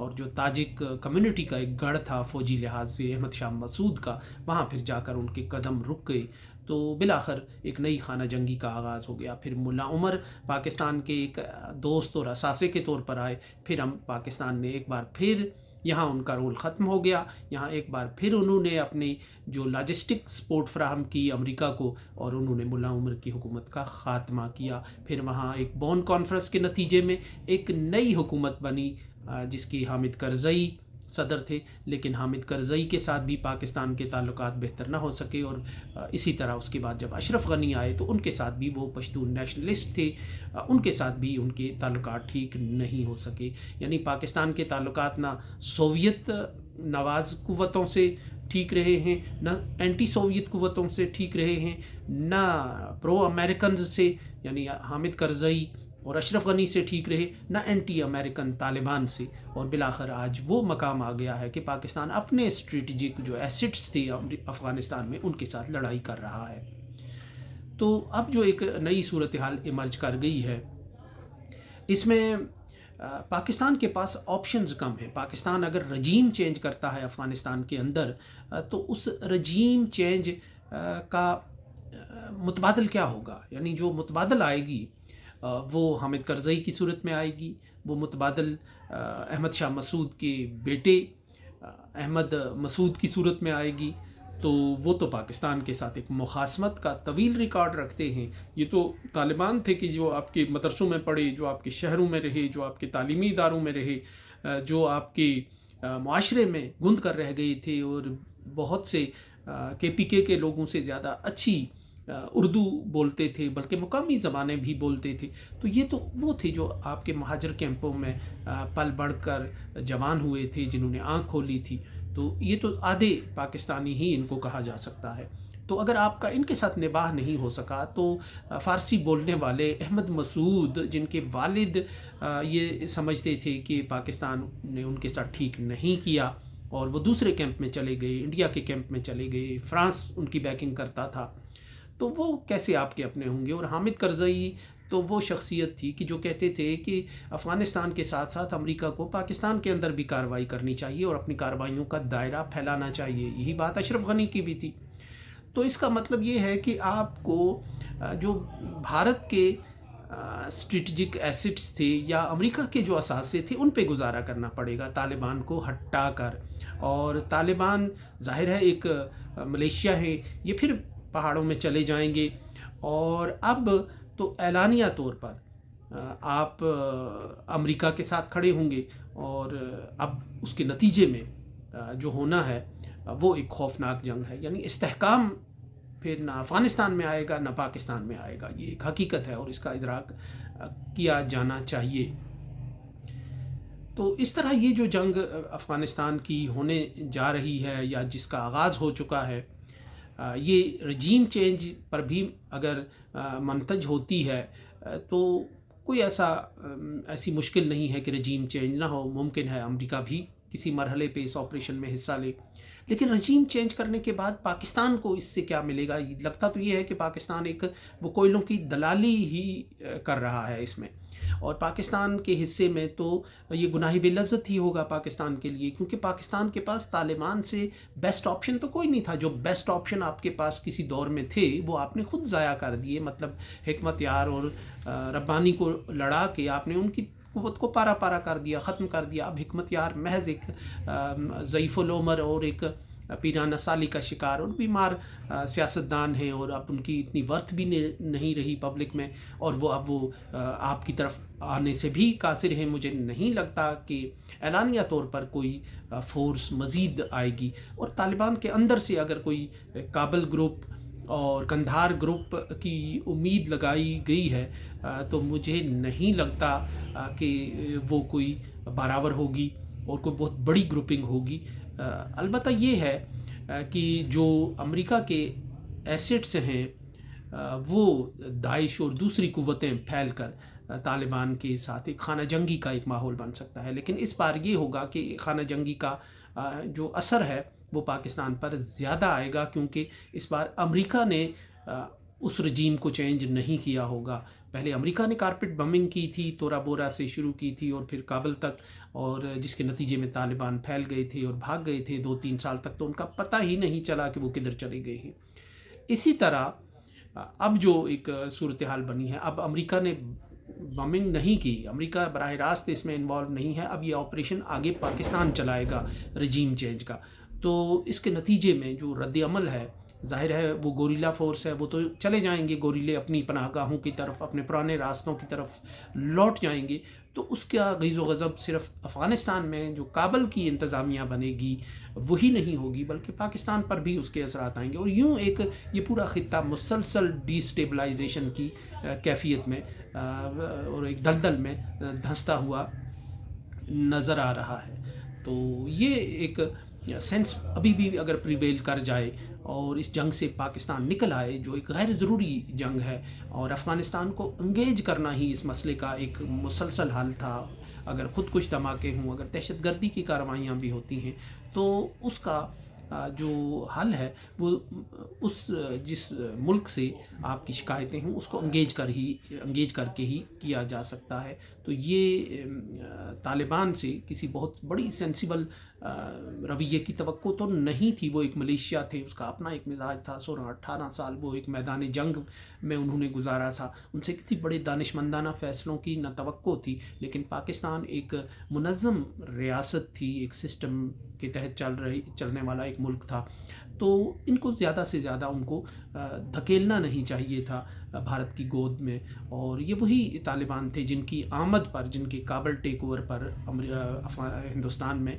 اور جو تاجک کمیونٹی کا ایک گڑھ تھا فوجی لحاظ سے احمد شاہ مسعود کا، وہاں پھر جا کر ان کے قدم رک گئے، تو بالآخر ایک نئی خانہ جنگی کا آغاز ہو گیا۔ پھر ملا عمر پاکستان کے ایک دوست اور اثاثے کے طور پر آئے، پھر ہم پاکستان نے ایک بار پھر یہاں ان کا رول ختم ہو گیا، یہاں ایک بار پھر انہوں نے اپنی جو لاجسٹک سپورٹ فراہم کی امریکہ کو، اور انہوں نے ملا عمر کی حکومت کا خاتمہ کیا۔ پھر وہاں ایک بون کانفرنس کے نتیجے میں ایک نئی حکومت بنی، جس کی حامد کرزئی صدر تھے، لیکن حامد کرزئی کے ساتھ بھی پاکستان کے تعلقات بہتر نہ ہو سکے، اور اسی طرح اس کے بعد جب اشرف غنی آئے تو ان کے ساتھ بھی، وہ پشتون نیشنلسٹ تھے، ان کے ساتھ بھی ان کے تعلقات ٹھیک نہیں ہو سکے۔ یعنی پاکستان کے تعلقات نہ سوویت نواز قوتوں سے ٹھیک رہے ہیں، نہ اینٹی سوویت قوتوں سے ٹھیک رہے ہیں، نہ پرو امریکنز سے یعنی حامد کرزئی اور اشرف غنی سے ٹھیک رہے، نہ اینٹی امریکن طالبان سے، اور بالآخر آج وہ مقام آ گیا ہے کہ پاکستان اپنے اسٹریٹجک جو ایسٹس تھے افغانستان میں ان کے ساتھ لڑائی کر رہا ہے۔ تو اب جو ایک نئی صورتحال ایمرج کر گئی ہے، اس میں پاکستان کے پاس آپشنز کم ہیں۔ پاکستان اگر رجیم چینج کرتا ہے افغانستان کے اندر، تو اس رجیم چینج کا متبادل کیا ہوگا؟ یعنی جو متبادل آئے گی وہ حامد کرزئی کی صورت میں آئے گی، وہ متبادل احمد شاہ مسعود کے بیٹے احمد مسعود کی صورت میں آئے گی، تو وہ تو پاکستان کے ساتھ ایک مخاصمت کا طویل ریکارڈ رکھتے ہیں۔ یہ تو طالبان تھے کہ جو آپ کے مدرسوں میں پڑھے، جو آپ کے شہروں میں رہے، جو آپ کے تعلیمی اداروں میں رہے، جو آپ کے معاشرے میں گند کر رہ گئے تھے، اور بہت سے KPK کے لوگوں سے زیادہ اچھی اردو بولتے تھے، بلکہ مقامی زبانیں بھی بولتے تھے۔ تو یہ تو وہ تھے جو آپ کے مہاجر کیمپوں میں پل بڑھ کر جوان ہوئے تھے، جنہوں نے آنکھ کھولی تھی۔ تو یہ تو آدھے پاکستانی ہی ان کو کہا جا سکتا ہے۔ تو اگر آپ کا ان کے ساتھ نباہ نہیں ہو سکا، تو فارسی بولنے والے احمد مسعود، جن کے والد یہ سمجھتے تھے کہ پاکستان نے ان کے ساتھ ٹھیک نہیں کیا، اور وہ دوسرے کیمپ میں چلے گئے، انڈیا کے کیمپ میں چلے گئے، فرانس ان کی بیکنگ کرتا تھا، تو وہ کیسے آپ کے اپنے ہوں گے؟ اور حامد کرزئی تو وہ شخصیت تھی کہ جو کہتے تھے کہ افغانستان کے ساتھ ساتھ امریکہ کو پاکستان کے اندر بھی کارروائی کرنی چاہیے اور اپنی کارروائیوں کا دائرہ پھیلانا چاہیے۔ یہی بات اشرف غنی کی بھی تھی۔ تو اس کا مطلب یہ ہے کہ آپ کو جو بھارت کے اسٹریٹجک ایسٹس تھے یا امریکہ کے جو اثاثے تھے، ان پہ گزارا کرنا پڑے گا طالبان کو ہٹا کر۔ اور طالبان ظاہر ہے ایک ملیشیا ہے، یہ پھر پہاڑوں میں چلے جائیں گے، اور اب تو اعلانیہ طور پر آپ امریکہ کے ساتھ کھڑے ہوں گے، اور اب اس کے نتیجے میں جو ہونا ہے وہ ایک خوفناک جنگ ہے۔ یعنی استحکام پھر نہ افغانستان میں آئے گا نہ پاکستان میں آئے گا، یہ ایک حقیقت ہے اور اس کا ادراک کیا جانا چاہیے۔ تو اس طرح یہ جو جنگ افغانستان کی ہونے جا رہی ہے یا جس کا آغاز ہو چکا ہے، یہ رجیم چینج پر بھی اگر منتج ہوتی ہے تو کوئی ایسی مشکل نہیں ہے کہ رجیم چینج نہ ہو۔ ممکن ہے امریکہ بھی کسی مرحلے پہ اس آپریشن میں حصہ لے، لیکن رجیم چینج کرنے کے بعد پاکستان کو اس سے کیا ملے گا؟ لگتا تو یہ ہے کہ پاکستان ایک وہ کوئلوں کی دلالی ہی کر رہا ہے اس میں، اور پاکستان کے حصے میں تو یہ گناہ بے لذت ہی ہوگا پاکستان کے لیے، کیونکہ پاکستان کے پاس طالبان سے بیسٹ آپشن تو کوئی نہیں تھا۔ جو بیسٹ آپشن آپ کے پاس کسی دور میں تھے وہ آپ نے خود ضائع کر دیے، مطلب حکمت یار اور ربانی کو لڑا کے آپ نے ان کی قوت کو پارا پارا کر دیا، ختم کر دیا۔ اب حکمت یار محض ایک ضعیف العمر اور ایک پیرانہ سالی کا شکار اور بیمار سیاستدان ہیں، اور اب ان کی اتنی ورتھ بھی نہیں رہی پبلک میں، اور وہ اب وہ آپ کی طرف آنے سے بھی قاصر ہیں۔ مجھے نہیں لگتا کہ اعلانیہ طور پر کوئی فورس مزید آئے گی، اور طالبان کے اندر سے اگر کوئی کابل گروپ اور کندھار گروپ کی امید لگائی گئی ہے تو مجھے نہیں لگتا کہ وہ کوئی برابر ہوگی اور کوئی بہت بڑی گروپنگ ہوگی۔ البتہ یہ ہے کہ جو امریکہ کے ایسٹس ہیں وہ داعش اور دوسری قوتیں پھیل کر طالبان کے ساتھ ایک خانہ جنگی کا ایک ماحول بن سکتا ہے، لیکن اس بار یہ ہوگا کہ خانہ جنگی کا جو اثر ہے وہ پاکستان پر زیادہ آئے گا، کیونکہ اس بار امریکہ نے اس رجیم کو چینج نہیں کیا ہوگا. پہلے امریکہ نے کارپیٹ بمنگ کی تھی، تورا بورا سے شروع کی تھی اور پھر کابل تک، اور جس کے نتیجے میں طالبان پھیل گئے تھے اور بھاگ گئے تھے 2-3 سال تک، تو ان کا پتہ ہی نہیں چلا کہ وہ کدھر چلے گئے ہیں. اسی طرح اب جو ایک صورتحال بنی ہے، اب امریکہ نے بمنگ نہیں کی، امریکہ براہ راست اس میں انوالو نہیں ہے. اب یہ آپریشن آگے پاکستان چلائے گا رجیم چینج کا. تو اس کے نتیجے میں جو رد عمل ہے، ظاہر ہے وہ گوریلا فورس ہے، وہ تو چلے جائیں گے گوریلے اپنی پناہ گاہوں کی طرف، اپنے پرانے راستوں کی طرف لوٹ جائیں گے. تو اس کا غیظ و غضب صرف افغانستان میں جو کابل کی انتظامیہ بنے گی وہی نہیں ہوگی، بلکہ پاکستان پر بھی اس کے اثرات آئیں گے، اور یوں ایک یہ پورا خطہ مسلسل ڈی سٹیبلائزیشن کی کیفیت میں اور ایک دلدل میں دھنستا ہوا نظر آ رہا ہے. تو یہ ایک سینس ابھی بھی اگر پریویل کر جائے اور اس جنگ سے پاکستان نکل آئے، جو ایک غیر ضروری جنگ ہے، اور افغانستان کو انگیج کرنا ہی اس مسئلے کا ایک مسلسل حل تھا. اگر خودکش دھماکے ہوں، اگر دہشت گردی کی کارروائیاں بھی ہوتی ہیں، تو اس کا جو حل ہے وہ اس جس ملک سے آپ کی شکایتیں ہوں اس کو انگیج کر کے ہی کیا جا سکتا ہے. تو یہ طالبان سے کسی بہت بڑی سینسیبل رویے کی توقع تو نہیں تھی. وہ ایک ملیشیا تھے، اس کا اپنا ایک مزاج تھا، 16-18 سال وہ ایک میدان جنگ میں انہوں نے گزارا تھا. ان سے کسی بڑے دانشمندانہ فیصلوں کی نہ توقع تھی. لیکن پاکستان ایک منظم ریاست تھی، ایک سسٹم کے تحت چلنے والا ایک ملک تھا. تو ان کو زیادہ سے زیادہ ان کو دھکیلنا نہیں چاہیے تھا بھارت کی گود میں. اور یہ وہی طالبان تھے جن کی آمد پر، جن کے کابل ٹیک اوور پر ہندوستان میں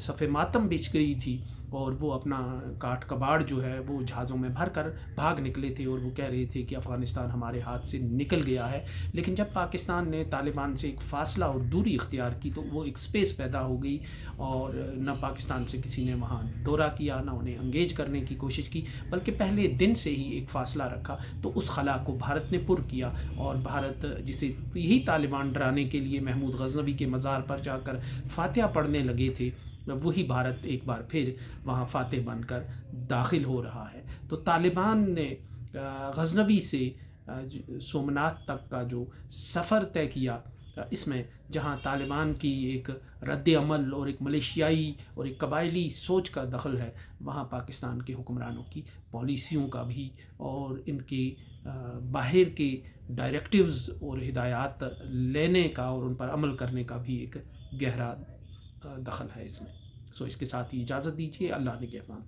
صف ماتم بچ گئی تھی، اور وہ اپنا کاٹ کباڑ جو ہے وہ جہازوں میں بھر کر بھاگ نکلے تھے، اور وہ کہہ رہے تھے کہ افغانستان ہمارے ہاتھ سے نکل گیا ہے. لیکن جب پاکستان نے طالبان سے ایک فاصلہ اور دوری اختیار کی تو وہ ایک سپیس پیدا ہو گئی، اور نہ پاکستان سے کسی نے وہاں دورہ کیا، نہ انہیں انگیج کرنے کی کوشش کی، بلکہ پہلے دن سے ہی ایک فاصلہ رکھا. تو اس خلا کو بھارت نے پر کیا، اور بھارت جسے یہی طالبان ڈرانے کے لیے محمود غزنوی کے مزار پر جا کر فاتحہ پڑھنے لگے تھے، وہی بھارت ایک بار پھر وہاں فاتح بن کر داخل ہو رہا ہے. تو طالبان نے غزنوی سے سومناتھ تک کا جو سفر طے کیا، اس میں جہاں طالبان کی ایک رد عمل اور ایک ملیشیائی اور ایک قبائلی سوچ کا دخل ہے، وہاں پاکستان کے حکمرانوں کی پالیسیوں کا بھی اور ان کی باہر کے ڈائریکٹیوز اور ہدایات لینے کا اور ان پر عمل کرنے کا بھی ایک گہرا دخل ہے اس میں. اس کے ساتھ ہی اجازت دیجیے. اللہ نگہبان.